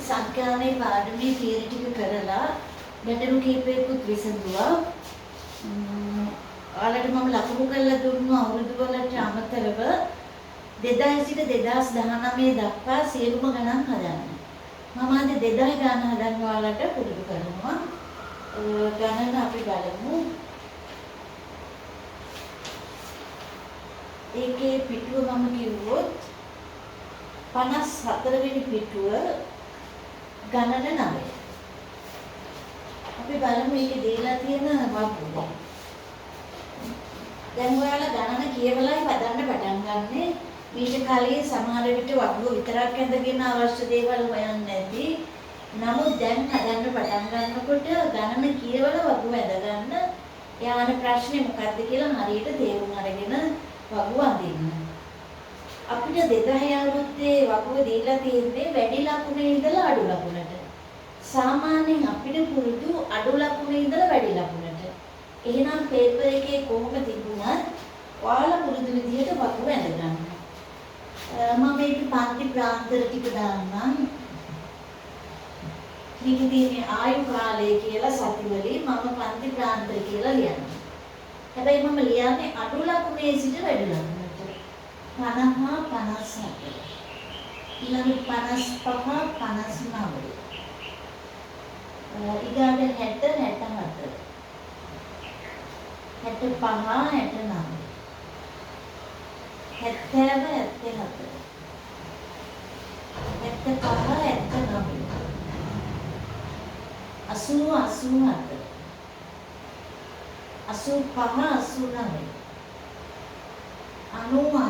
සංඛ්‍යාවේ පාඩමේ theory ටික කරලා ගැටලු කිහිපයකුත් විසඳුවා. ඔයාලට මම ලකුණු කරලා දුන්නු අවුරුදු වලට අමතරව 2000 සිට 2019 දක්වා සියලුම ගණන් හදන්න. මම අද 2000 ගණන් හදන්න ඔයාලට පුරුදු කරනවා. ගණන අපි බලමු. ඒකේ පිටුව මම කිව්වොත් 54 වෙනි පිටුව ගණන 9. අපි බලමු මේකේ දීලා තියෙන වගුව. දැන් ඔයාලා ගණන කියවලායි හදන්න පටන් ගන්නෙ. ඊට කලින් සමහර විට වගුව විතරක් ඇඳගෙන අවශ්‍ය දේවල් හොයන්නේ නැති. නමුත් දැන් හදන්න පටන් ගන්නකොට ගණන කියවලා වගුව ඇඳ ගන්න. යාන ප්‍රශ්නේ මොකක්ද කියලා හරියට තේරුම් අරගෙන වගුව අඳින්න. අපිට 2000 අවුරුද්දේ වගුව දීලා තියෙන්නේ වැඩි ලකුණේ ඉඳලා අඩු ලකුණට. සාමාන්‍යයෙන් අපිට පුරුදු අඩු ලකුණේ ඉඳලා වැඩි ලකුණට. එහෙනම් පේපර් එකේ කොහොම තිබුණත් ඔයාලා පුරුදු විදිහට වගුව ඇඳ ගන්න. මම මේක පන්ති ප්‍රාන්තර ටික දාන්නම්. මේකේ තියෙන ආයු කාලය කියලා සතිවලින් මම පන්ති ප්‍රාන්තර කියලා ලියනවා. හැබැයි මම ලියන්නේ අඩු ලකුණේ සිට වැඩි ලකුණට. 50 57 ඊළඟ 55 59 ඊගාට 60 67 65 69 70 77 75 89 80 87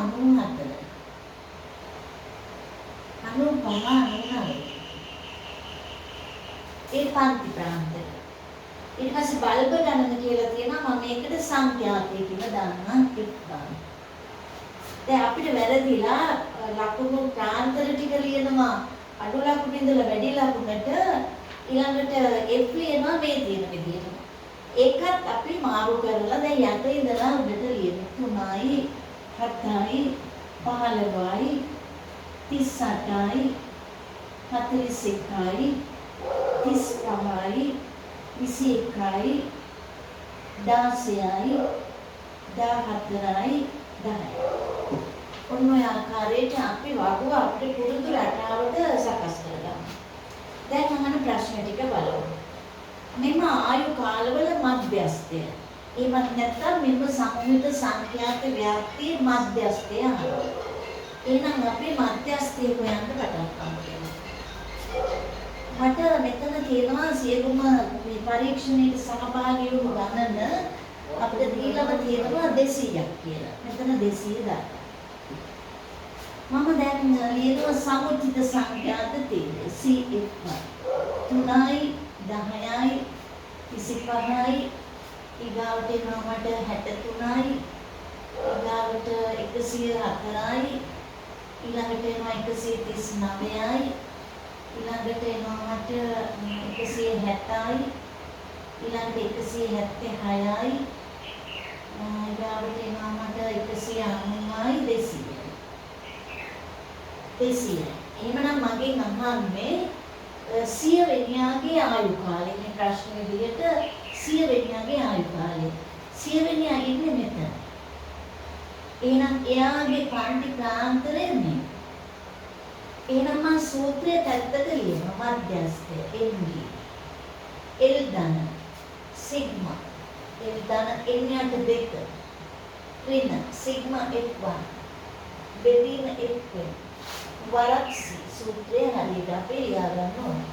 85 ඒ පන්ති ප්‍රාන්තය. ඊට පස්සේ බල්බ ගණන කියලා තියෙනවා. මම මේකට සංඛ්‍යාතය කියලා දාන්නම් ඉක්බන්. දැන් අපිට වැරදිලා ලකුණු ප්‍රාන්තර ටික ලියනවා අඩු ලකුණු ඉඳලා වැඩි ලකුණට ඊළඟට F ලියනවා මේ තියෙන විදිහට. ඒකත් අපි මාරු කරලා දැන් යට ඉඳලා උඩට ලියමු 3යි 7යි 15යි 38යි 41යි 35යි 21යි 16යි 14යි 10යි. ඔන්න ඔය ආකාරයට අපි වගුව අපිට පුරුදු රටාවට සකස් කරගන්න. දැන් අහන ප්‍රශ්න ටික බලමු. මෙම ආයු කාලවල මධ්‍යස්ථය. එහෙමත් නැත්නම් මෙම සංයුත සංඛ්‍යාත ව්‍යාප්තියේ මධ්‍යස්ථය අහනවා. එහෙනම් අපි මධ්‍යස්ථය හොයන්න පටන් ගමු. මට මෙතන තියෙනවා සියලුම මේ පරීක්ෂණයට සහභාගී වුණු ගණන අපිට දීලාම තියෙනවා 200ක් කියලා. මෙතන 200 දාන්න. මම දැන් ලියනවා සමුචිත සංඛ්‍යාත තියෙන්නේ CF 3යි 10යි 25යි ඊගාවට එනවා මට 63යි ඊගාවට 104යි ඊළඟට එනවා 139යි ඊළඟට එනවා මට 160යි ඊළඟට 176යි ඊගාවට එනවා මට 190යි 200. එහෙමනම් මගෙන් අහන්නේ 100 වෙනියාගේ ආයු කාලය. මේ ප්‍රශ්නේ විදිහට 100 වෙනියාගේ ආයු කාලය. 100 වෙනියා ඉන්නේ මෙතන. එහෙනම් එයාගේ පන්ති ප්‍රාන්තරය මේ. එහෙනම් මම සූත්‍රය පැත්තට ලියනවා. මධ්‍යස්ථය MD. L ධන සිග්මා. L ධන N යට 2. ඍණ සිග්මා F1. බෙදීම F1. වරක්සි සූත්‍රය හරියට අපි ලියා ගන්න ඕනේ.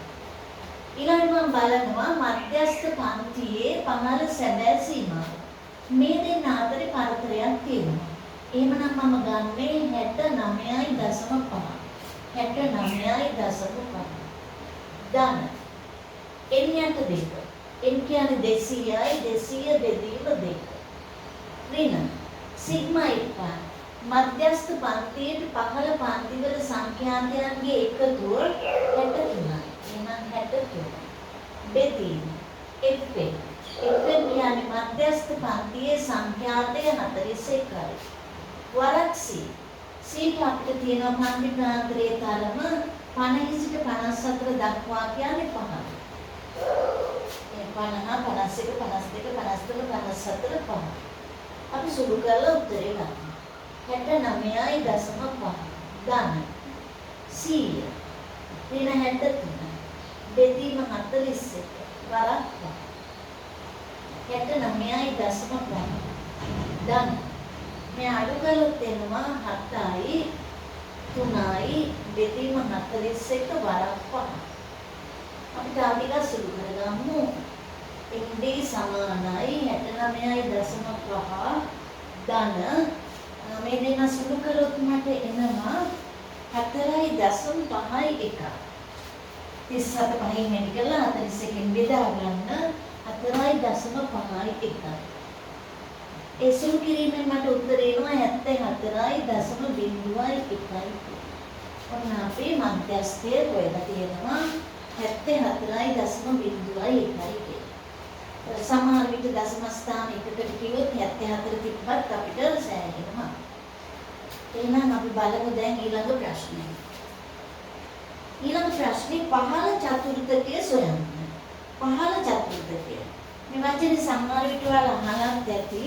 ඊළඟට මම බලනවා මධ්‍යස්ථ පන්තියේ පහළ සැබෑ සීමාව. මේ දෙන්න අතරේ පරතරයක් තියෙනවා. එහෙමනම් මම ගන්නේ 69.5. 69.5. ධන n යට 2. n කියන්නේ 200යි 200 බෙදීම 2. ඍණ සිග්මා 1 මධ්‍යස්ථ පන්තියේ පහළ පන්තිවල සංඛ්‍යාතයන්ගේ එකතුව 63යි. එහෙනම් 63. බෙදීම Fn. Fn කියන්නේ මධ්‍යස්ථ පන්තියේ සංඛ්‍යාතය 41යි. වරක් C. C අපිට තියෙනවා පන්ති ප්‍රාන්තරයේ තරම 50 සිට 54 දක්වා කියන්නේ 5. ඒ 50, 51, 52, 53, 54 5. අපි සුළු කරලා උත්තරේ ගන්නවා. 69.5 ගන්න. 100 ඍණ 63 බෙදීම 41 වරක් 69.5 ගන්න. මේ අඩු කළොත් එනවා 7යි 3යි බෙදීම 41 වරක් 5. අපි තව ටිකක් සුළු කරගමු. MD සමානයි 69.5 ධන මේ දෙන සුළු කළොත් මට එනවා 4.51. 37 පහින් වැඩි කරලා 41 බෙදා ගන්න 4.51. ඒ සුළු කිරීමෙන් මට උත්තර එනවා 74.01. ඔන්න අපේ මධ්‍යස්ථය හොයලා තියෙනවා 74.01. සමහර විට දශම ස්ථාන එකකට කිව්වොත් 74 තිබ්බත් අපිට සෑහෙනවා. එහෙනම් අපි බලමු දැන් ඊළඟ ප්‍රශ්නය. ඊළඟ ප්‍රශ්නේ පහළ චතුර්ථකය සොයන්න. පහළ චතුර්ථකය. මේ වචනේ සමහර විට ඔයාලා අහලත් ඇති.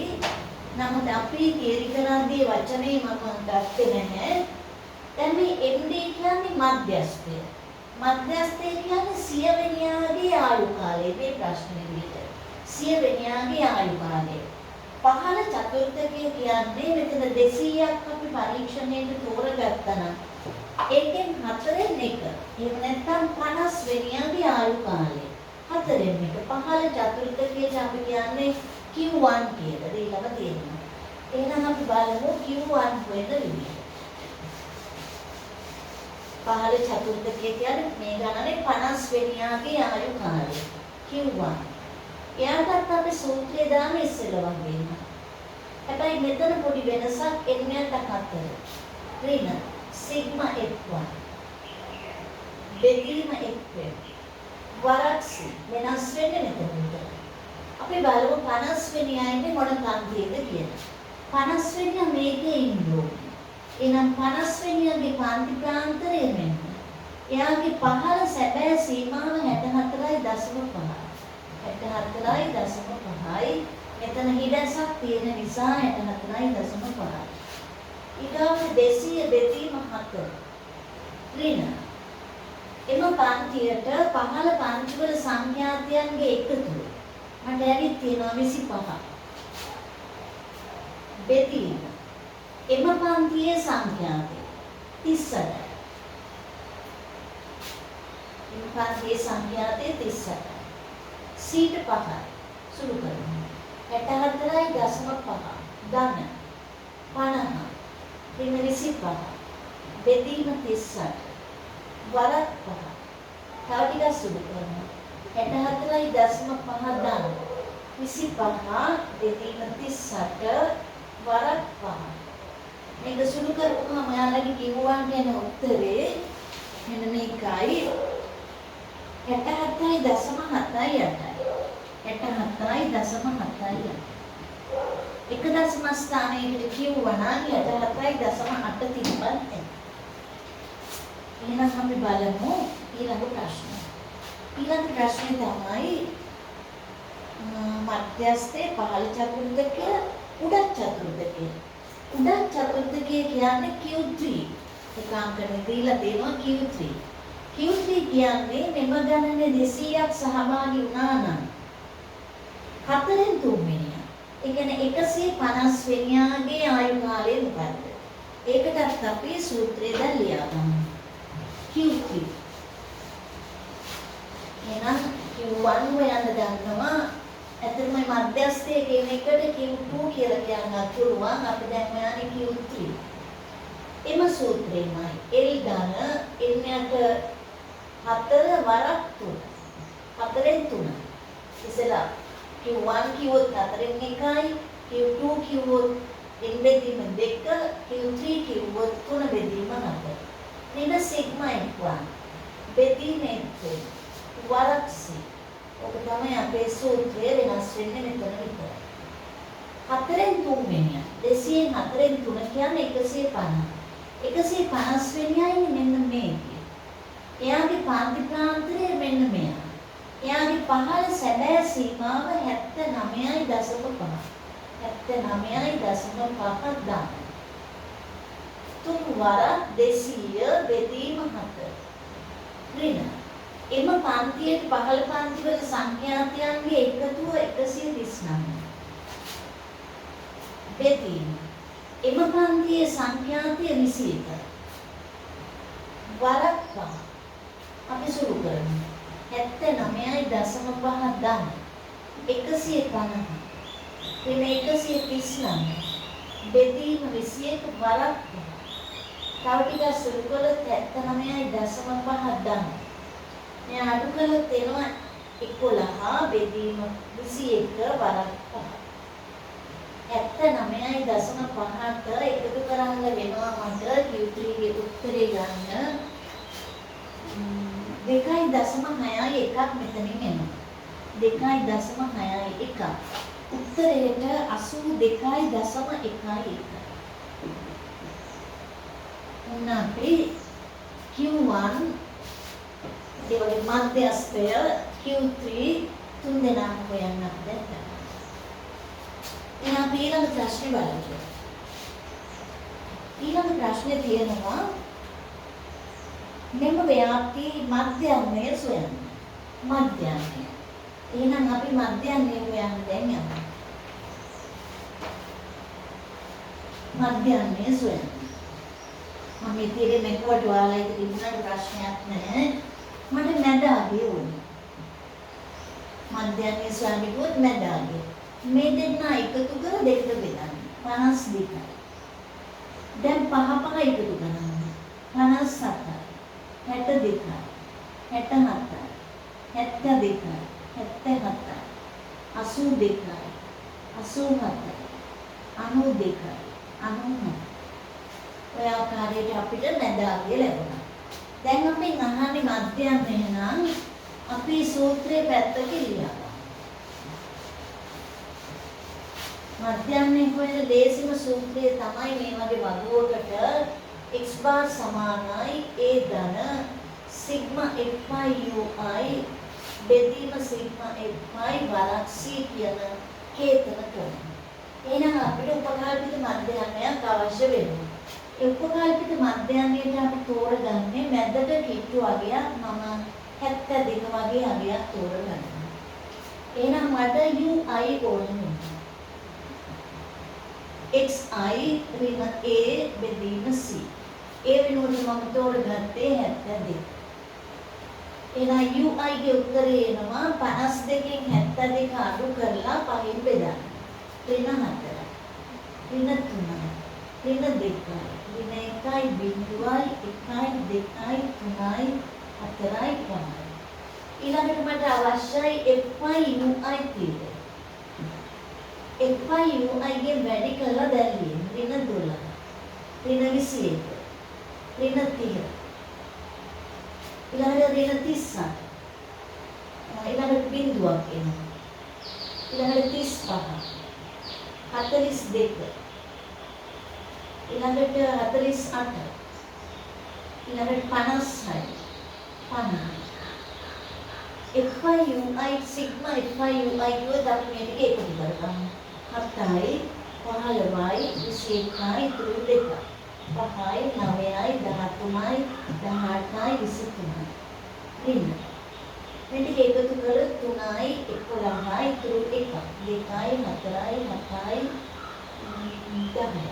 නමුත් අපි තීරි කරන්නේ වචනේ මම ගත්තේ නැහැ. දැන් මේ MD කියන්නේ මධ්‍යස්ථය. මධ්‍යස්ථය කියන්නේ සියවෙනියාගේ ආයු කාලය. මේ ප්‍රශ්නේ විදිහට. සියවෙනියාගේ ආයු කාලය. පහළ චතුර්ථකය කියන්නේ මෙතන 200ක් අපි පරීක්ෂණයට තෝරගත්තා නම් ඒකෙන් 4න් 1. එහෙම නැත්නම් 50 වෙනියාගේ ආයු කාලය. 4න් 1. පහළ චතුර්ථකයට අපි කියන්නේ Q1 කියලා. ඊළඟ තියෙනවා. එහෙනම් අපි බලමු Q1 වෙන විදිහ. පහළ චතුර්ථකය කියන්නේ මේ ගණනේ 50 වෙනියාගේ ආයු කාලය. Q1. එයාටත් අපි සූත්‍රය දාන්න ඉස්සෙල්ලා වගේම. හැබැයි මෙතන පොඩි වෙනසක් එන්නට 4. ඍණ සිග්මා F1 බෙදීම F1 වරක් C වෙනස් වෙන්නේ මෙතන. අපි බලමු 50 වෙනි අයනේ මොන පන්තියද කියලා. 50 වෙනියා මේකේ ඉන්නෝ. එහෙනම් 50 වෙනියාගේ පන්ති ප්‍රාන්තරය මෙන්න. එයාගේ පහළ සැබෑ සීමාව 64.5. 64.5යි. මෙතන හිඩැසක් තියෙන නිසා 64.5යි. ඊගාවට 200 බෙදීම 4. ඍණ. එම පන්තියට පහළ පන්තිවල සංඛ්‍යාතයන්ගේ එකතුව. මට ඇවිත් තියෙනවා 25. බෙදීම. එම පන්තියේ සංඛ්‍යාතය 38. එම පන්තියේ සංඛ්‍යාතය 38. සීට 5. සුළු කරමු. 64.5 ධන 50 ඍණ 25 බෙදීම 38 වරක් 5. තව ටිකක් සුළු කරමු. 64.5 ධන 25 බෙදීම 38 වරක් 5. මේක සුළු කරපුවාම ඔයාලගේ කිව්වන් කියන උත්තරේ මෙන්න මේකයි 67.78. 67.78. එක දශම ස්ථානයකට කිව්වා නම් 67.8 තිබ්බත් නැහැ. එහෙනම් අපි බලමු ඊළඟ ප්‍රශ්නය. ඊළඟ ප්‍රශ්නේ තමයි මධ්‍යස්ථයේ පහළ චතුර්ථකය උඩ චතුර්ථකය. උඩ චතුර්ථකය කියන්නේ Q3. එක අංකනේ දීලා තියෙනවා Q3. Q3 කියන්නේ මෙම ගණනේ 200ක් සහභාගී වුණා නම් 4න් 3 වෙනියා. ඒ කියන්නේ 150 වෙනියාගේ ආයු කාලය මොකද්ද? ඒකටත් අපි සූත්‍රය දැන් ලියා ගමු. Q3. එහෙනම් Q1 හොයන්න දන්නවා. ඇත්තටම මධ්‍යස්ථයේ කියන එකට Q2 කියලා කියන්න පුළුවන්. අපි දැන් හොයන්නේ Q3. එම සූත්‍රෙමයි L ධන එන්නට 4 වරක් 3. 4න් 3. ඉතලා Q1 කිව්වොත් 4න් 1යි, Q2 කිව්වොත් n බෙදීම 2, Q3 කිව්වොත් 3 බෙදීම 4. ඍණ සිග්මා F1 බෙදීම F2 වරක් C. ඔක තමයි අපේ සූත්‍රය වෙනස් වෙන්නේ මෙතන විතරයි. 4න් 3 වෙනියා. 200න් 4න් 3 කියන්නේ 150. 150 වෙනියයි මෙන්න මේකේ. එයාගේ පාන්ති ප්‍රාන්තරය මෙන්න මෙයා. එයාගේ පහළ සැබෑ සීමාව 79.5. 79.5 දාන. 3 වරක් 200 බෙදීම 7. ඍණ. එම පන්තියේ පහළ පන්තිවල සංඛ්‍යාතයන්ගේ එකතුව 139. බෙදීම. එම පන්තියේ සංඛ්‍යාතය 21. වරක් 5. අපි සුළු කරමු. 79.5 දාන 150. වෙන 139. බෙදීම 21 වරක් 5. තව ටිකක් සුළු කළොත් 79.5 දාන. මේ අඩු කළොත් එනවා 11 බෙදීම 21 වරක් 5. 79.5ට එකතු කරන්න වෙනවා මට Q3 ගේ උත්තරේ ගන්න 2.6යි එකක් මෙතනින් එනවා 2.6යි එකක් උත්තරයට 82.1 ඔන්න අපි Q1 ඒ වගේ මධ්‍යස්ථය Q3 තුන් දෙනාම හොයන්නත් දැක්කා. එහෙනම් ඊළඟ ප්‍රශ්නේ බලන්න. ඊළඟ ප්‍රශ්නේ තියෙනවා මෙම ව්‍යාප්ති මධ්‍යමය සොයන්න. මධ්‍යමය. එහෙනම් අපි මධ්‍යමය හොයන්න දැන් යනවා. මධ්‍යමය සොයන්න. මම ඉතින් මේකට ඔයාලා ඉතින් ඉන්නට ප්‍රශ්නයක් නැහැ. මට මැද අගය ඕනේ. මධ්‍යමය සොයන්න කිව්වොත් මැද අගය. මේ දෙන්න එකතු කර දෙකට බෙදන්න 52යි. දැන් පහ පහ එකතු කරනවා 57යි 62යි 67යි 72යි 77යි 82යි 87යි 92යි 97යි. ඔය ආකාරයට අපිට මැදාගිය ලැබුණා. දැන් අපි අහන්නේ මධ්‍යමය නම් අපි සූත්‍රයේ පැත්තක ලියනවා. මධ්‍යමයේ හොයන ලේසිම සූත්‍රය තමයි මේ වගේ වගුවකට x bar සමානයි a ධන sigma fy ui බෙදීම sigma fy වරක් c කියන කේතන ක්‍රමය. එහෙනම් අපිට උපකල්පිත මධ්‍යමයක් අවශ්‍ය වෙනවා. ඒ උපකල්පිත මධ්‍යමයට අපි තෝරගන්නේ මැදට කිට්ටු අගයක් මම 72 වගේ අගයක් තෝරගන්නවා. එහෙනම් මට ui ඕනේ. xi ඍණ a බෙදීම c. ඒ වෙනුවට මම තෝරගත්තේ 72. එහෙනම් ui ගේ උත්තරේ එනවා 52කින් 72 අඩු කරලා 5න් බෙදන්න. ඍණ 4. ඍණ 3. ඍණ 2. ඍණ 1යි බිංදුවයි 1යි 2යි 3යි 4යි 5යි. ඊළඟට මට අවශ්‍යයි fy ui తీරය. fy ui ගේ වැඩි කරලා දැල්ලියෙන් ඍණ 12 ඍණ 21 ඍණ 30 ඊළඟට ඍණ 38 ඊළඟට බිංදුවක් එනවා ඊළඟට 35 42 ඊළඟට 48 ඊළඟට 56 50 fy ui sigma fy ui කියොත් අපි මේක එකතු කරගමු. 7යි 15යි 21යි 32යි 5යි 9යි 13යි 18යි 23යි ඍණ මේ ටික එකතු කරලා 3යි 11යි 1යි 2යි 4යි 7යි 10යි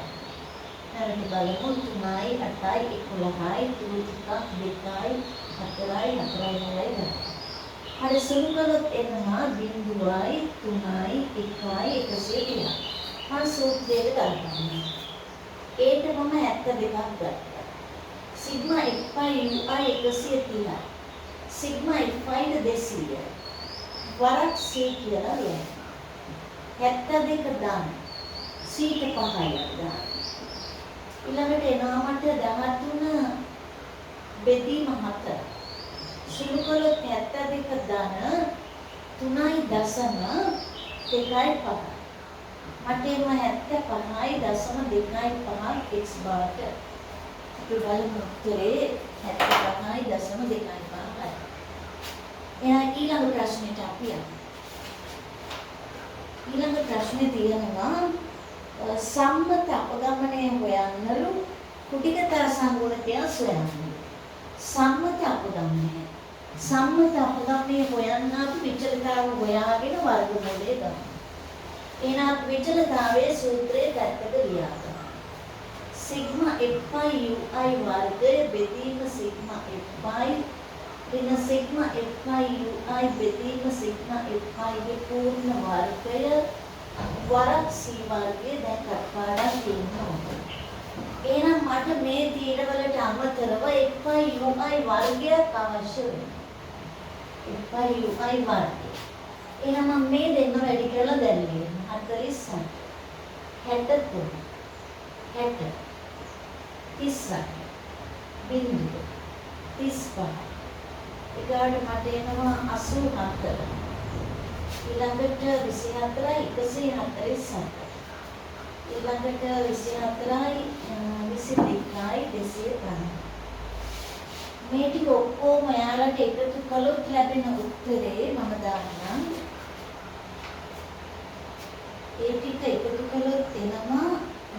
නැවත බලමු 3යි 8යි 11යි 2යි 4යි 9යි 10යි හරි සුළු කළොත් එනවා බිංදුවයි 3යි 1යි 130. මම සූත්‍රයට දානවා. ඒට මම 72ක් ගත්තා. Sigma fy ui 130. Sigma fy 200. වරක් c කියලා ලියන්න. 72 දාන්න. c ට 5යි දාන්න. ඊළඟට එනවා මට 13 බෙදීම 7. සුළු කළොත් 72 ධන 3.2.5 මට එනවා 75.25 x බාට අපි බලමු උත්තරේ 75.25. එහෙනම් ඊළඟ ප්‍රශ්නෙට අපි යමු. ඊළඟ ප්‍රශ්නේ තියෙනවා සම්මත අපගමනය හොයන්නලු කුටිකතා සංගුණකය සොයන්න. සම්මත අපගමනය හොයන්න අපි විචලතාව හොයාගෙන වර්ගමූලය ගමු. එහෙනම් විචලතාවයේ සූත්‍රය පැත්තක ලියා ගන්න. සිග්මා fy ui වර්ගය බෙදීම සිග්මා fy වෙන සිග්මා fy ui බෙදීම සිග්මා fy ගේ පූර්ණ වර්ගය වරක් c වර්ගය දැන් කටපාඩම් තියෙනවා. එහෙනම් මට මේ තීර වලට අමතරව fy ui වර්ගයක් අවශ්‍ය වෙනවා. fy ui වර්ගය. එහෙනම් මම මේ දෙන්න වැඩි කරලා දැන් ලියනවා. 48 63 60 30 බිංදුව 35 ඊගාට මට එනවා 84 ඊළඟට 24යි 147 ඊළඟට 24යි 22යි 250 මේ ටික ඔක්කොම යාලට එකතු කළොත් ලැබෙන උත්තරේ මම දාන්නම්. ඒ ටික එකතු කළොත් එනවා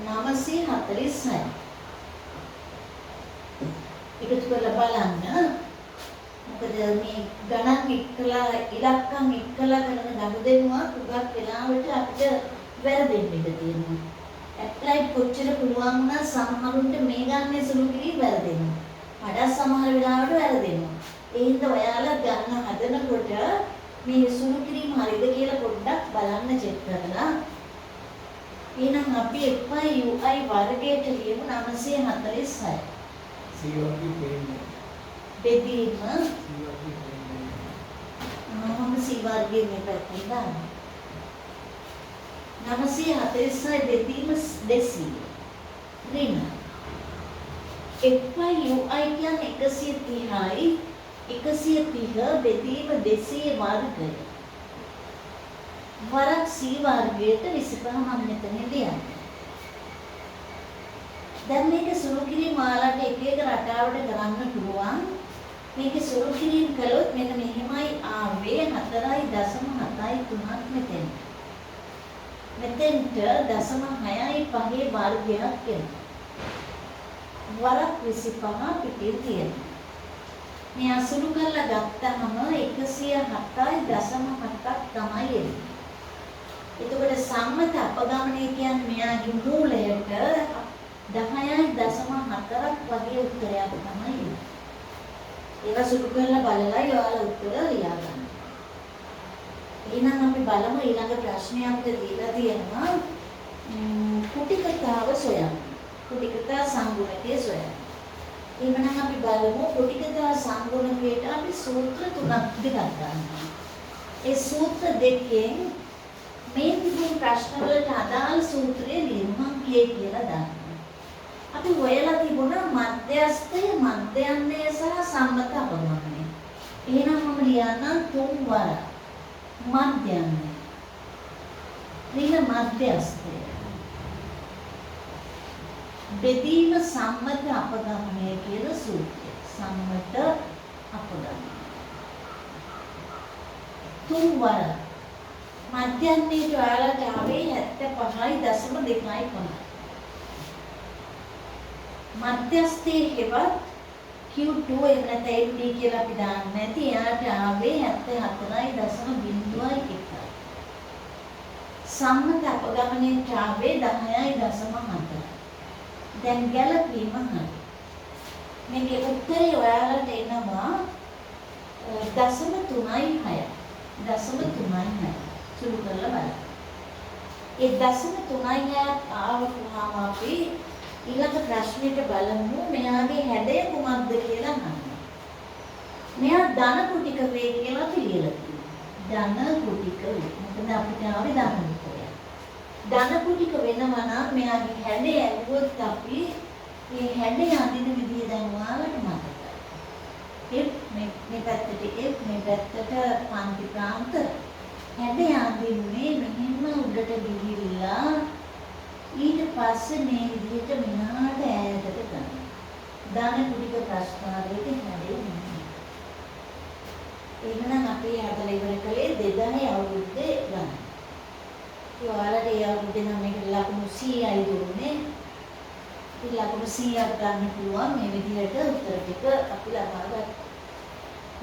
946. එකතු කරලා බලන්න. මොකද මේ ගණන් එක්කලා ඉලක්කම් එක්කලා කරන ගනුදෙනුවා උගක් වෙලාවට අපිට වැරදෙන්න ඉඩ තියෙනවා. ඇප්ලයිඩ් කොච්චර පුළුවන් වුණා සමහරුන්ට මේ ගන්නේ සුළු කිරි වැරදෙනවා. වඩා සමහර වෙලාවට වැරදෙනවා. ඒ හින්දා ඔයාලා ගන්න හදනකොට මේ සුළු කිරීම හරියද කියලා පොඩ්ඩක් බලන්න චෙක් කරලා. එහෙනම් අපි fy ui වර්ගයට ලියමු 946. C වර්ගය දෙන්නේ. බෙදීම C වර්ගය දෙන්නේ. මම C වර්ගයේ මේ පැත්තෙන් දානවා. 946 බෙදීම 200. ඍණ fy ui කියන්නේ 130යි 130 බෙදීම 200 වර්ගය වරක් c වර්ගයට 25 මම මෙතන ලියන්නේ. දැන් මේක සුළු කිරීම මාලාට එක එක රටාවට කරන්න පුළුවන්. මේක සුළු කිරීම කළොත් මෙන්න මෙහෙමයි ආවේ 4.73ක් මෙතෙන්. මෙතෙන්ට 0.65 වර්ගයක් එනවා. වරක් 25 පිටේ තියෙනවා. මේ අසුළු කරලා ගත්තම 107.7ක් තමයි එන්නේ. එතකොට සම්මත අපගමනය කියන්නේ මෙයාගේ මූලයට 10.4ක් වගේ උත්තරයක් තමයි එන්නේ. ඒක සුළු කරලා බලලා ඔයාලා උත්තර ලියා ගන්න. එහෙනම් අපි බලමු ඊළඟ ප්‍රශ්නය අපිට දීලා තියෙනවා කුටිකතාව සොයන්න. කුටිකතා සංගුණකය සොයන්න. එහෙනම් අපි බලමු කුටිකතා සංගුණකයට අපි සූත්‍ර තුනක් දෙකක් ගන්නවා. ඒ සූත්‍ර දෙකෙන් මේ තිබුණු ප්‍රශ්න වලට අදාළ සූත්‍රය ලියමු කියලා දානවා. අපි හොයලා තිබුණා මධ්‍යස්ථය, මධ්‍යයන්ය සහ සම්මත අපගමනය. එහෙනම් මම ලියන්නම් තුන් වර මධ්‍යයන්ය. ඊළ මධ්‍යස්ථය. බෙදීම සම්මත අපගමනය කියලා සූත්‍රය. සම්මත අපගමනය. තුන් වර මධ්‍යන්තයට ඔයාලට ආවේ 75.2. මධ්‍යස්ථයේ හෙවත් Q2 එහෙම නැත්නම් MD කියලා අපි දාන්නේ නැති එයාට ආවේ 74.01. සම්මත අපගමනයට ආවේ 10.7. දැන් ගැලපීම හරි. මේකේ උත්තරය ඔයාලට එනවා 0.36. 0.36. සුළු කරලා බලන්න. ඒ 0.36 ආවම අපි ඊළඟ ප්‍රශ්නෙට බලමු මෙයාගේ හැඩය කුමක්ද කියලා අහන්න. මෙයා ධන කුටික වේ කියලා පිළිලා තියෙනවා. ධන කුටික වේ. මොකද අපිට ආවේ ධන කුටිකය. ධන කුටික වෙනවා නම් මෙයාගේ හැඩය ඇහුවොත් අපි මේ හැඩය අඳින විදිය දැන් ඔයාලට මතකයි. මේ පැත්තට මේ පැත්තට පන්ති ප්‍රාන්ත හැඩය අඳින්නේ මෙහෙම උඩට ගිහිල්ලා ඊට පස්සේ මේ විදිහට මෙහාට ඈතට ගන්න. දාන කුඩික ප්‍රශ්නාවලියට හැදෙන්නේ. එහෙනම් අපි හදලා ඉවර කළේ 2000 අවුරුද්දේ ගණන්. ඒ ඔයාලට ඒ අවුරුද්දේ නම් මේක ලකුණු 100යි දුන්නේ. ඉතින් ලකුණු 100ක් ගන්න පුළුවන් මේ විදිහට උත්තර ටික අපි ලබා ගත්තා.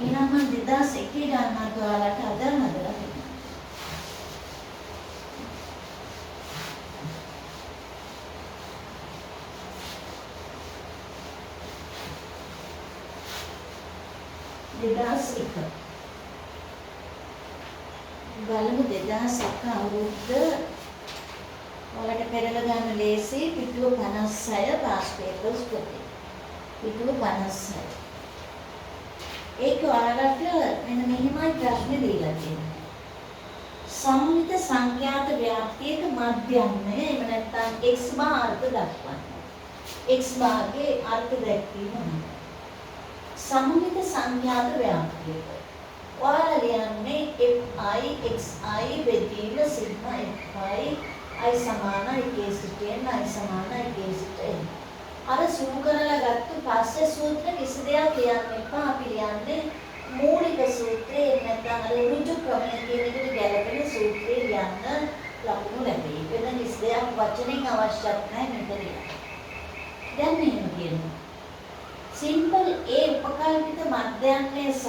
එහෙනම් මම 2001 ගන්නත් ඔයාලට හදලා දෙන්නම්. බලමු 2001 අවුරුද්ද ඔයාලට පෙරලා ගන්න ලේසි පිටුව 56 පාස් පේපර්ස් පොතේ. පිටුව 56. ඒක ඔයාලට මෙන්න මෙහිමයි ප්‍රශ්නේ දීලා තියෙන්නේ. සම්මිත සංඛ්‍යාත ව්‍යාප්තියක මධ්‍යමය එහෙම නැත්නම් x බාර් අර්ථ දක්වන්න. x බාර්ගේ අර්ථ දැක්වීම මොනවද? සම්මිත සංඛ්‍යාත ව්‍යාප්තියක ඔයාලා ලියන්නේ fi xi බෙදීම සිග්මා fi i සමානයි k සිට n i සමානයි k සිට n. අර සුළු කරලා ගත්ත පස්සේ සූත්‍ර කිසි දෙයක් ලියන්න එපා. අපි ලියන්නේ මූලික සූත්‍රය නැත්නම් අර ඍජු ක්‍රමය කියන එකට ගැලපෙන සූත්‍රය ලියන්න ලකුණු ලැබෙයි. වෙන කිසි දෙයක් වචනෙන් අවශ්‍යත් නැහැ මෙතන. දැන් මෙහෙම කියනවා. සිම්පල් A උපකල්පිත මධ්‍යයන්ය සහ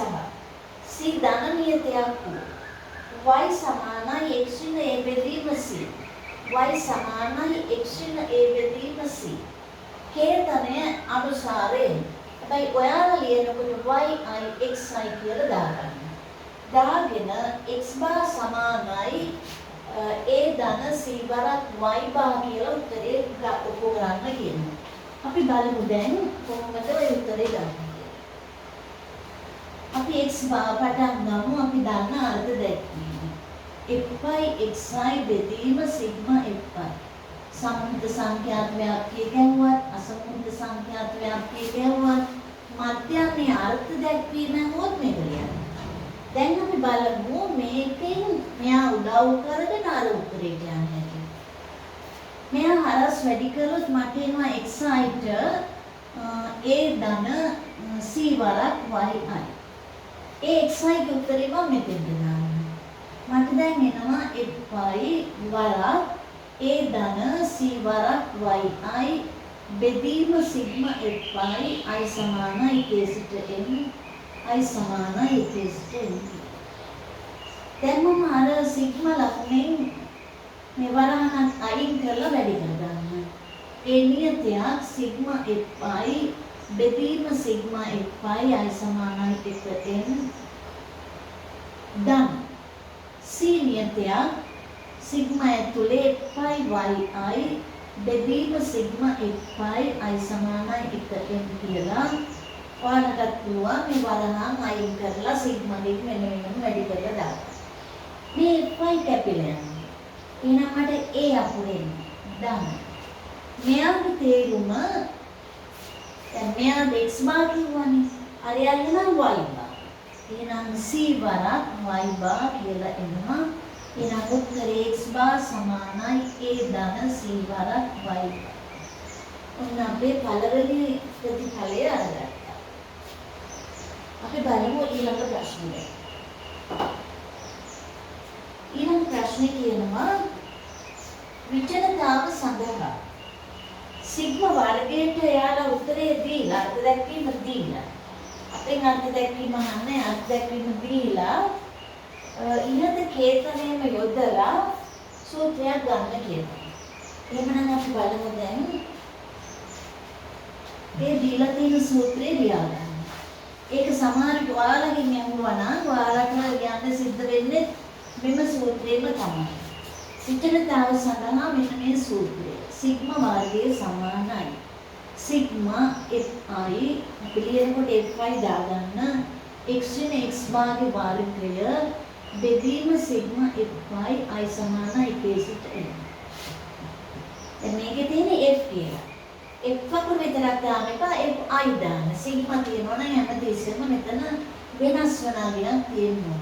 C ධන නියතයක් වූ y සමානයි x ඍණ a බෙදීම c y සමානයි x ඍණ a බෙදීම c හේතනය අනුසාරයෙන් හැබැයි ඔයාලා ලියනකොට yi xi කියලා දාගන්න. දාගෙන x බාර් සමානයි a ධන c බරක් y බාර් කියලා උත්තරේ උපකරන්න කියනවා. අපි බලමු දැන් කොහොමද ඔය උත්තරේ ගන්නේ. අපි x බාර් පටන් ගමු. අපි දන්න අර්ථ දැක්වීම. fi xi බෙදීම සිග්මා fi. සම්මිත සංඛ්‍යාත ව්‍යාප්තිය ගැවුවත් අසම්මිත සංඛ්‍යාත ව්‍යාප්තිය ගැවුවත් මධ්‍යමයේ අර්ථ දැක්වීම හොත් මේක ලියන්න. දැන් අපි බලමු මේකෙන් මෙයා උදව් කරගෙන අර උත්තරේ කියන්නේ. මෙයා හරස් වැඩි කරොත් මට එනවා xi ට a ධන c වරක් yi. ඒ xi ගේ උත්තරේ මම මෙතෙන්ට දානවා. මට දැන් එනවා fi වරක් a ධන c වරක් yi බෙදීම සිග්මා fi i සමානයි k සිට n i සමානයි k සිට n. දැන් මම අර සිග්මා ලකුණෙන් මේ වරහනත් අයින් කරලා වැඩි කරගන්න. ඒ නියතයක් සිග්මා fi බෙදීම සිග්මා fi i සමානයි 1n ධන c නියතයක් සිග්මා ඇතුලේ fi yi බෙදීම සිග්මා fi i සමානයි 1n කියලා ඔයාලටත් පුළුවන් මේ වරහන් අයින් කරලා සිග්මා දෙක මෙන්න මෙහෙම වැඩි කරලා දාන්න. මේ fi කැපිලා යනවා. එහෙනම් මට A අකුරෙන් දාන්න. මෙයාගේ තේරුම දැන් මෙයා x බාර් කියවනේ. අරයන් නම් y බාර්. එහෙනම් c වරක් y බාර් කියලා එනවා. එහෙනම් උත්තරේ x බාර් සමානයි a ධන c වරක් y බාර්. ඔන්න අපේ පළවෙනි ප්‍රතිඵලය අරගත්තා. අපි බලමු ඊළඟ ප්‍රශ්නේ. ඊළඟ ප්‍රශ්නේ කියනවා විචලතාව සඳහා සිග්මා වර්ගයට යාලා උත්තරේ දීලා අර්ථ දැක්වීම දීලා අපෙන් අර්ථ දැක්වීම අහන්නේ අර්ථ දැක්වීම දීලා ඉහත කේතනයම යොදලා සූත්‍රයක් ගන්න කියනවා. එහෙමනම් අපි බලමු දැන් මේ දීලා තියෙන සූත්‍රය ලියා ගන්න. ඒක සමහරට ඔයාලගෙන් අහුවා නම් ඔයාලට යන්න සිද්ධ වෙන්නේ මෙම සූත්‍රයේම තමයි. විචලතාව සඳහා මෙන්න මේ සූත්‍රය. සිග්මා වර්ගයේ සමානයි. සිග්මා fi පිළියෙලකට fi දාගන්න x න x භාගයේ වර්ගය බෙදීම සිග්මා fi i සමානයි k සිට n. දැන් මේකේ තියෙන f කියලා. f අකුර විතරක් දාන්න එපා fi දාන්න. සිග්මා තියෙනවා නම් හැමතිස්සෙම මෙතන වෙනස් වෙනාගෙන තියෙනවා.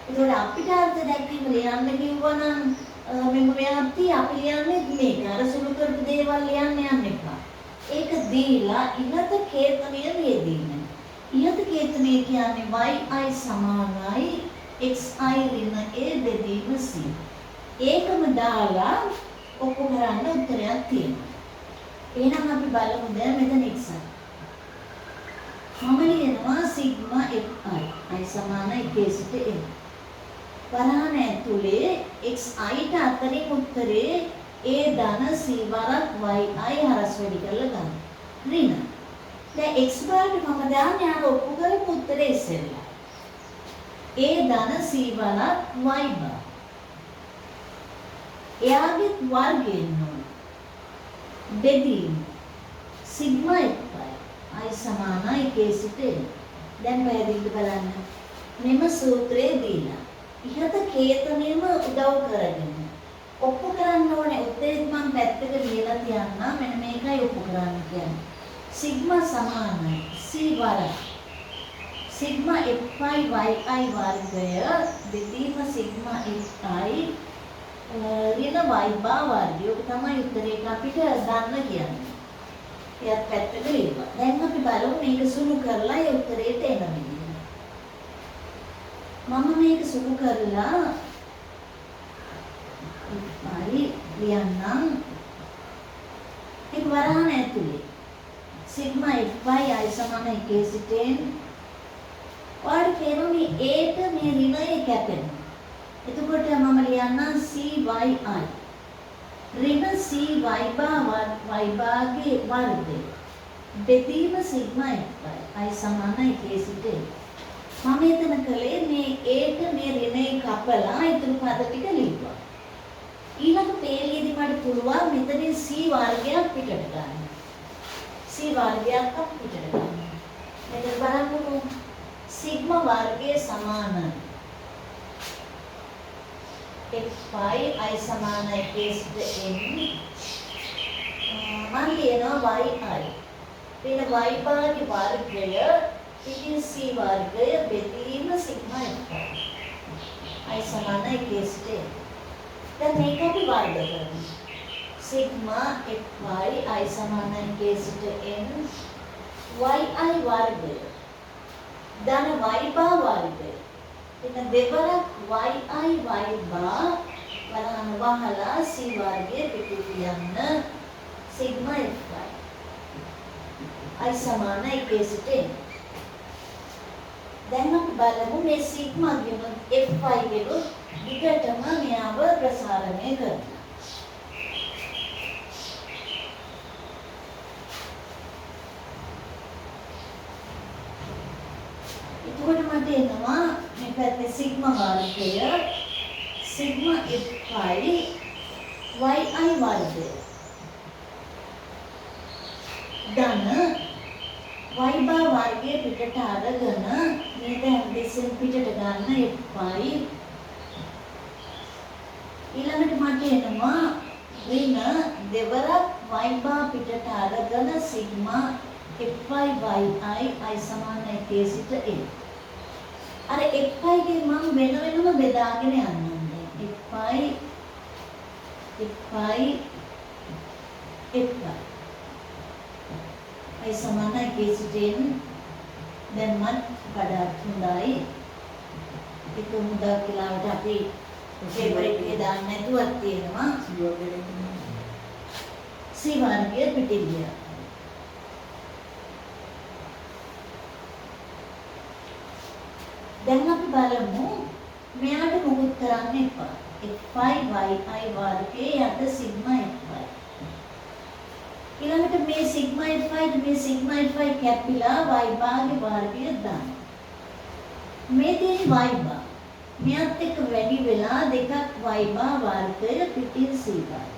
ඒතකොට අපිට අර්ථ දැක්වීම ලියන්න කිව්වනම් මෙන්න මෙයාප්තිය අපි ලියන්නේ මේක. අර සුළු කරපු දේවල් ලියන්න යන්න එපා. ඒක ඒක දීලා ඉහත කේතනය යෙදීම. ඉහත කේතනය කියන්නේ yi සමානයි xi ඍණ a බෙදීම c. ඒකම දාලා ඔක්කො කරන්න උත්තරයක් තියෙනවා. එහෙනම් අපි බලමු දැන් මෙතන xi. මම ලියනවා සිග්මා fi. i සමානයි k සිට n. වරහන ඇතුලේ xiට අතරින් උත්තරේ a ධන c වරක් yi හරස් වැඩි කරලා ගන්න. ඍණ. දැන් x වලට මම දාන්නේ අර ඔප්පු කරපු උත්තරේ ඉස්සෙල්ලා. a ධන c වරක් y බා. එයාගේ වර්ගයෙන් නෝ. බෙදීම සිග්මා fi. i සමානයි k සිට n. දැන් පැහැදිලිද බලන්න. මෙම සූත්‍රයේ දීලා ඉහත කේතනෙම උදව් කරගෙන ඔප්පු කරන්න ඕනේ. උත්තරෙත් මම පැත්තක ලියලා තියන්නම්. මෙන්න මේකයි ඔප්පු කරන්න කියන්නේ. සිග්මා සමානයි c වරක් සිග්මා fi yi වර්ගය බෙදීම සිග්මා fi ඍණ y බා වර්ගය. ඔක තමයි උත්තරේට අපිට ගන්න කියන්නේ. එයත් පැත්තක ලියුවා. දැන් අපි බලමු මේක සුළු කරලා ඒ උත්තරේට එන විදිහ. මම මේක සුළු කරලා හරි ලියන්නම්. ඒක වරහන ඇතුලේ සිග්මා fi i සමානයි k සිට n. ඔයාලට පේනවා මේ a ට මේ ඍණය කැපෙනවා. එතකොට මම ලියන්නම් cy ඍණ cy ගේ වර්ගය බෙදීම සිග්මා fi i සමානයි k සිට n. මම එතන කළේ මේ a ට මේ ඍණය කපලා ඊටු පද ටික ලිව්වා. ඊළඟ පේලියේදී මට පුළුවන් මෙතනින් c වර්ගයක් පිටට ගන්න. c වර්ගයක් පිටට ගන්න. මෙතන බලන්නකො සිග්මා වර්ගය සමානයි fi i සමානයි k සිට n. මම ලියනවා yi. වෙන y භාගයේ වර්ගය පිටින් c වර්ගය බෙදීම සිග්මා fi i සමානයි k සිට n. දැන් මේක අපි වර්ග කරමු. සිග්මා fi i සමානයි k සිට n yi වර්ගය ධන y බා වර්ගය. එතන දෙවරක් yi y බා වරහන් වහලා c වර්ගයේ පිටු කියන්න සිග්මා fi i සමානයි k සිට n. දැන් අපි බලමු මේ සිග්මා ගෙනුත් fi ගෙනුත් විකටම මෙයාව ප්‍රසාරණය කරනවා. එතකොට මට එනවා මේ පැත්තේ සිග්මා වර්ගය සිග්මා fi yi වර්ගය ධන y බා වර්ගයේ පිටට අරගෙන මේක හැමදෙස්සෙන් පිටට ගන්න fi. ඊළඟට මට එනවා ඍණ දෙවරක් y බා පිටට අරගෙන සිග්මා fi yi i සමානයි k සිට n. අර fi ගේ මම වෙන වෙනම බෙදාගෙන යන්නම්. fi i සමානයි k සිට n. දැන් මත් වඩාත් හොඳයි. ඒක මුදා කියලාට අපි ෆේවරිට් එකේ දාන්න නැතුවක් තියෙනවා. c වර්ගය පිටින් ගියා. දැන් අපි බලමු මෙයාට මොකුත් කරන්න එපා. fi yi වර්ගයේ යට සිග්මා fi. ඊළඟට මේ සිග්මා fi කැපිලා y භාගයේ වර්ගය දාන්න. මේ තියෙන y භාග මෙයත් එක්ක වැඩි වෙලා දෙකක් y භාග වර්ගය පිටින් c භාගය.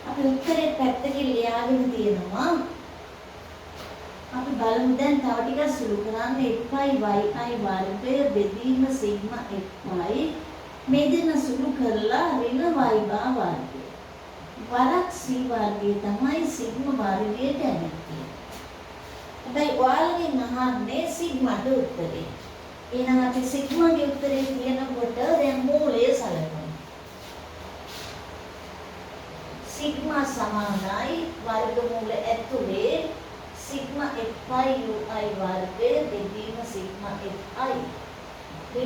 අපි උත්තරේ පැත්තකින් ලියාගෙන තියෙනවා. අපි බලමු දැන් තව ටිකක් සුළු කරන්න fi yi වර්ගය බෙදීම සිග්මා fi මේ දෙන සුළු කරලා ඍණ y භාග වර්ගය. වරක් c වර්ගය තමයි සිග්මා වර්ගයට ඇනෙන්නේ. හැබැයි ඔයාලගෙන් අහන්නේ සිග්මාට උත්තරේ. එහෙනම් අපි සිග්මාගේ උත්තරේ කියනකොට දැන් මූලය සලකමු. සිග්මා සිග්මා සමානයි වර්ගමූල ඇතුලේ සිග්මා fi ui වර්ගය බෙදීම සිග්මා fi ඍණ y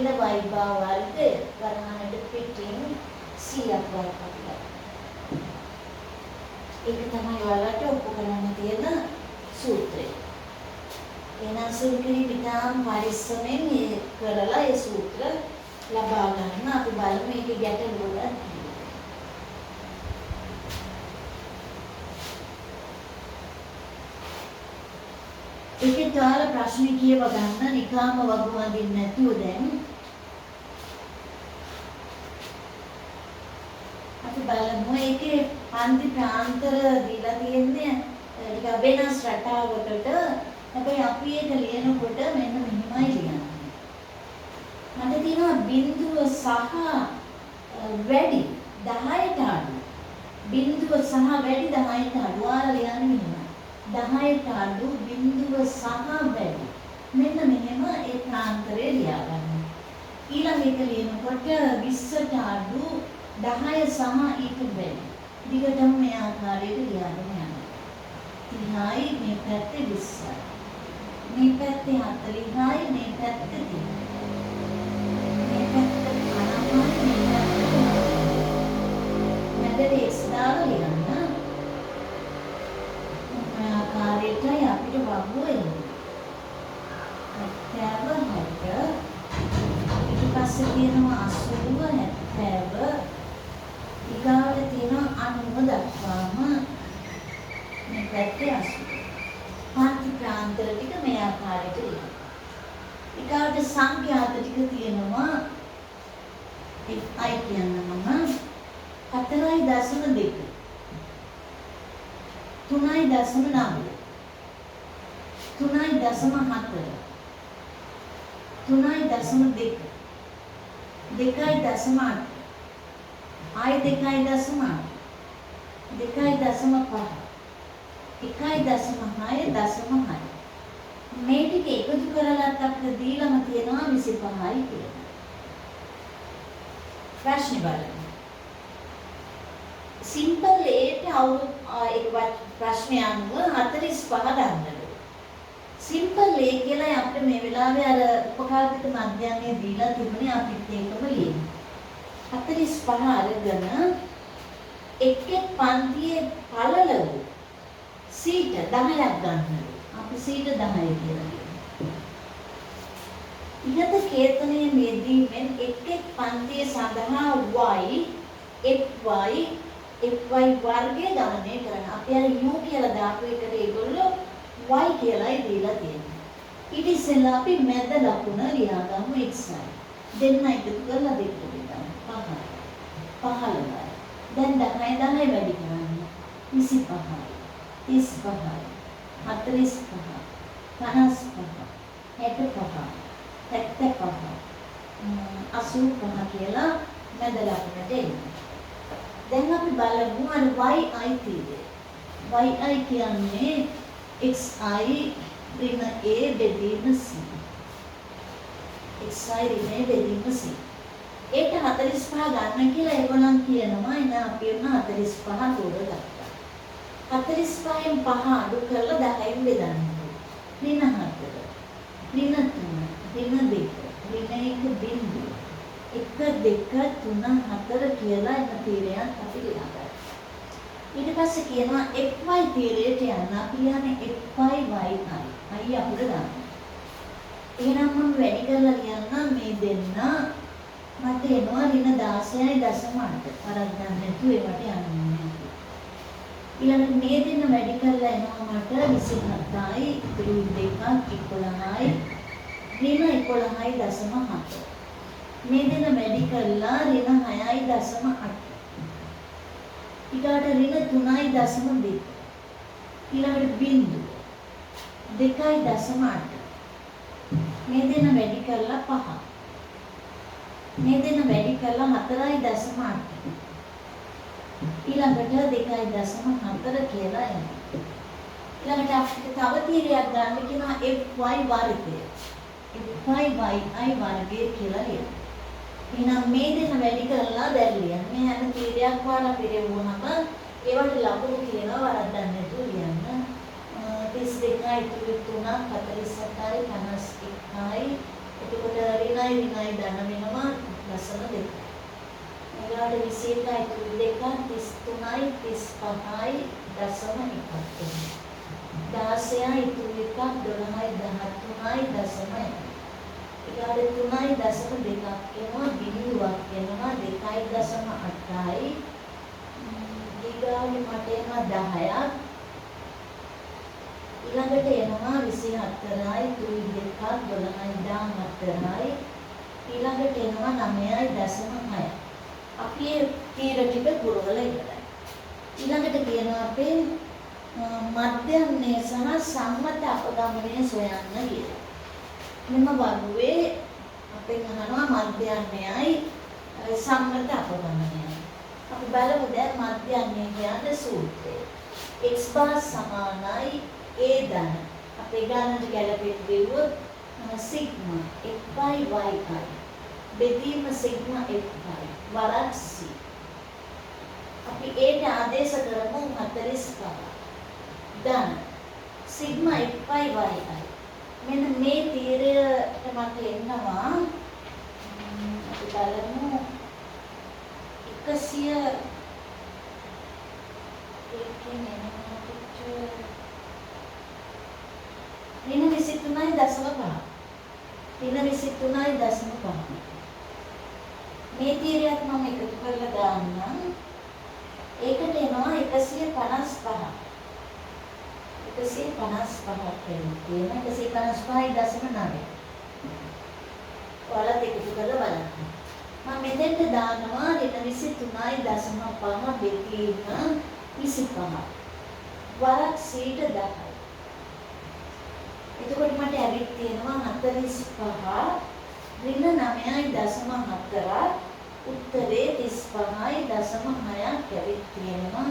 වර්ගය ගණනට පිටින් 100ක් වර්ගයක්. ඒක තමයි ඔයාලට ඔප්පු කරන්න තියෙන සූත්‍රය. එහෙනම් සුල්කිරි පිටාම් පරිස්සමෙන් මේ කරලා ඒ සූත්‍ර ලබා ගන්න. අපි බලමු මේකේ ගැටලුව. ඒකේ තවර ප්‍රශ්න කියව ගන්න නිකාම වගු වදින්න නැතුව දැන් අපි බලමු ඒකේ පන්ති ප්‍රාන්තර දීලා තියෙන්නේ ටික වෙනස් රටාවකට. හැබැයි අපි ඒක ලියනකොට මෙන්න මෙහිමයි ලියන්නේ. මට තියෙනවා බිඳුව සහ වැඩි 10ට අඩු. බිඳුව සහ වැඩි 10ට අඩු. ආලා ලියන්නේ මෙහෙම. 10ට අඩු බිඳුව සහ වැඩි. මෙන්න මෙහෙම ඒ ප්‍රාන්තරය ලියා ගන්න. ඊළඟ එක ලියනකොට 20ට අඩු 10 සහ ඊට වැඩි. දිගටම මේ ආකාරයට ලියාගෙන යන්න. 30යි මේ පැත්තේ 20යි. මේ පැත්තේ 40යි මේ පැත්තේ 30යි. මේ පැත්තේ 50යි මේ පැත්තේ 50යි. මැදට x දාලා ලියන්න. මේ ආකාරයටයි අපිට වගුව එන්නේ. 70 ඊට පස්සේ තියෙනවා 80 70 ඊගාවට තියෙනවා 90 දක්වාම මේ පැත්තේ 80. පන්ති ප්‍රාන්තර ටික මේ ආකාරයට ලියන්න. ඊගාවට සංඛ්‍යාත ටික තියෙනවා i කියන්න මම 4.2 3.9 3.4 3.2 2.8 ආයි 2.8 2.5 1.6 මේ ටික එකතු කරලාත් අපිට දීලාම තියෙනවා 25යි කියලා. ප්‍රශ්න බලන්න. සිම්පල් ඒට එක ප්‍රශ්නය අනුව 45 ගන්නලු. සිම්පල් ඒ කියලා අපිට මේ වෙලාවේ අර උපකාරක මධ්‍යමයේ දීලා තිබුණේ අපිට ඒකම ලියන්න. 45 අරගෙන එක් පන්තියේ පළලව සීට 10ක් ගන්නලු. අපි සීට 10 කියලා කියනවා. ඉහත කේතනයේ යෙදීමෙන් එක් පන්තිය සඳහා fy වර්ගය ගණනය කරන. අපි අර u කියලා දාපු එකට ඒගොල්ලෝ y කියලායි දීලා තියෙන්නේ. ඊට ඉස්සෙල්ලා අපි මැද ලකුණ ලියාගමු xi. දෙන්න එකතු කරලා දෙකට දාන්න. 15යි. දැන් 10 වැඩි කරන්න. 25යි. 35යි. 45යි. 55යි. 65යි. 75යි. 85 කියලා මැද ලකුණට එන්න. දැන් අපි බලමු අර yi తీරය. yi කියන්නේ xi ඍණ a බෙදීම c. xi ඍණ a බෙදීම c. ඒක 45 ගන්න කියලා ඒගොල්ලන් කියනවා. එන අපි උන 45 තෝරගත්තා. 45න් 5 අඩු කරලා 10න් බෙදන්න. ඍණ 4. ඍණ 3. ඍණ 2. ඍණ 1 බිංදුව. 1 2 3 4 කියලා එන තීරයක් අපි ලියනවා. ඊට පස්සේ කියනවා fy තීරයට යන්න. අපි යන්නේ fy yi. අය අපිට ගන්න. එහෙනම් මම වැඩි කරලා ලියන්න මේ දෙන්න. මට එනවා ඍණ 16.8. වරද්දන්න නැතුව ඒවට යන්නේ. ඊළඟට මේ දෙන්න වැඩි කරලා එනවා මට 27යි. ඉතුරු දෙකක් 11යි. ඍණ 11.7. මේ දෙන වැඩි කරලා ඍණ 6.8. ඊට ඍණ 3.2. ඊළඟට බිංදුව 2.8. මේ දෙන වැඩි කරලා 5. මේ දෙන වැඩි කරලා 4.8. ඊළඟට 2.4 කියලා එනවා. ඊළඟට අපිට තව තීරයක් ගන්න කියනවා fy වර්ගය. fy yi වර්ගය කියලා ලියන්න. එහෙනම් මේ දෙන වැඩි කරලා දැන් ලියන්න. මේ හැම තීරයක් වාලා පිරෙවුනම ඒවට ලකුණු කියනවා වරද්දක් නැතුව ලියන්න. 32යි 3ක් 48යි 51යි. එතකොට ඍණයි ඍණයි ධන වෙනවා දශම 2යි. ඊළඟට 21යි 2ක් 33යි 35යි දශම 1ක් වෙනවා. 16යි 1ක් 12යි 13යි දශම 1යි. ඊළඟට 3යි දශම 2ක් වෙනවා බිඳුවක් වෙනවා 2යි දශම 8යි. ඊළඟට මට එනවා 10ක්. ඊළඟට එනවා 24යි 2ක් 12යි 14යි. ඊළඟට එනවා 9යි දශම 6යි. අපි ඒ තීර ටික පුරවලා ඉවරයි. ඊළඟට කියනවා අපේ මධ්‍යන්නේ සහ සම්මත අපගමනය සොයන්න කියලා. මෙම වගුවේ අපෙන් අහනවා මධ්‍යන්නේයි සම්මත අපගමනයයි. අපි බලමු දැන් මධ්‍යන්නේ කියන්නේ සූත්‍රය. x bar සමානයි a ධන. අපේ ගණනට ගැලපෙන්න දෙවොත් සිග්මා fy yi බෙදීම සිග්මා fy වරක් c. අපි ඒට ආදේශ කරමු 45 ධන සිග්මා fy yi. මෙන්න මේ තීරයට මට එන්නවා අපි බලමු 100 ඒකෙන් එනවා පිටුව ඍණ 23.5 ඍණ 23.5 මේ තීරයක් මම එකතු කරලා දාන්නම්. ඒකට එනවා 155 155 155.9. ඔයාලත් එකතු කරලා බලන්න. මම මෙතෙන්ට දානවා ඍණ 23.5 බෙදීම 25 වරක් c ට 10. එතකොට මට ඇවිත් තියෙනවා 45 ඍණ 9.4 උත්තරේ 35.6ක් ඇවිත් තියෙනවා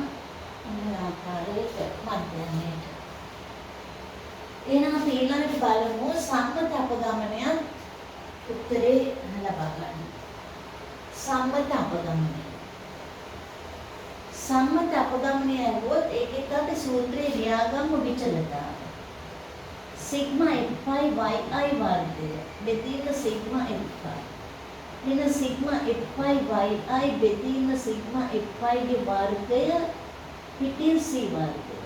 මේ ආකාරයට මධ්‍යන්නේට. එහෙනම් අපි ඊළඟට බලමු සම්මත අපගමනය උත්තරේ ලබා ගන්න. සම්මත අපගමනය. සම්මත අපගමනය වුත් ඒකෙත් අපි සූත්‍රේ ලියාගමු විචලතාව. සිග්මා fy yi වර්ගය බෙදීම සිග්මා fy. ඍණ සිග්මා fy yi බෙදීම සිග්මා fy ගේ වර්ගය පිටින් c වර්ගය.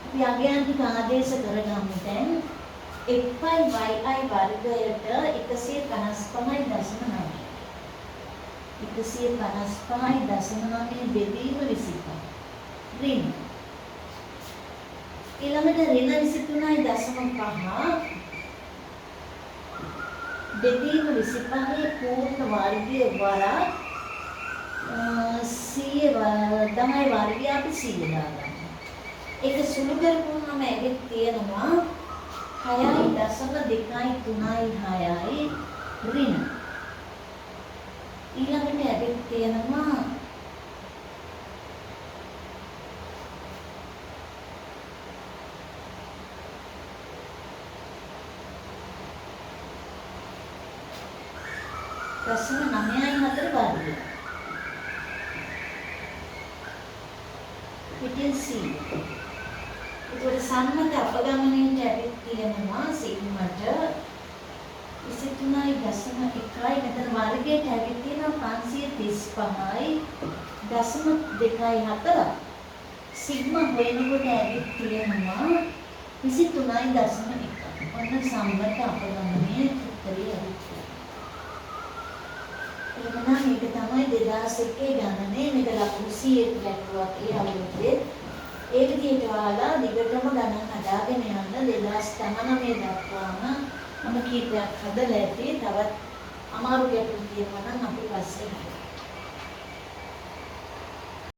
අපි අගයන් ටික ආදේශ කරගමු දැන් fy yi වර්ගයට 155.9. 155.9 බෙදීම 25. ඍණ ඊළඟට ඍණ 23.5 බෙදීම 25 පූර්ණ වර්ගයේ වරක් 10 වර්ගය අපි 100 දාගන්න. ඒක සුළු කරපුවම ඇගෙත් තියෙනවා 6.236යි ඍණ. ඊළඟට ඇගෙත් තියෙනවා දශම 9.4 වර්ගය. පිටින් c. ඒකට සම්මත අපගමනයට ඇවිත් තියෙනවා සිග්මට 23.1යි මෙතන වර්ගයට ඇවිත් තියෙනවා 535යි දශම 2.4. සිග්මා වෙනකොට ඇවිත් තියෙනවා 23.1. ඔන්න සම්මත අපගමනයේ උත්තරය ඇවිත්. එහෙනම් මේක තමයි 2001 ගණනේ මේක ලකුණු 100ක් ලැබුවා ඒ අවුරුද්දේ. ඒ විදිහට ඔයාලා දිගටම ගණන් හදාගෙන යන්න 2019 දක්වාම මම කීපයක් හදලා ඇති. තවත් අමාරු ගැටලු තියෙනවා නම් අපි පස්සේ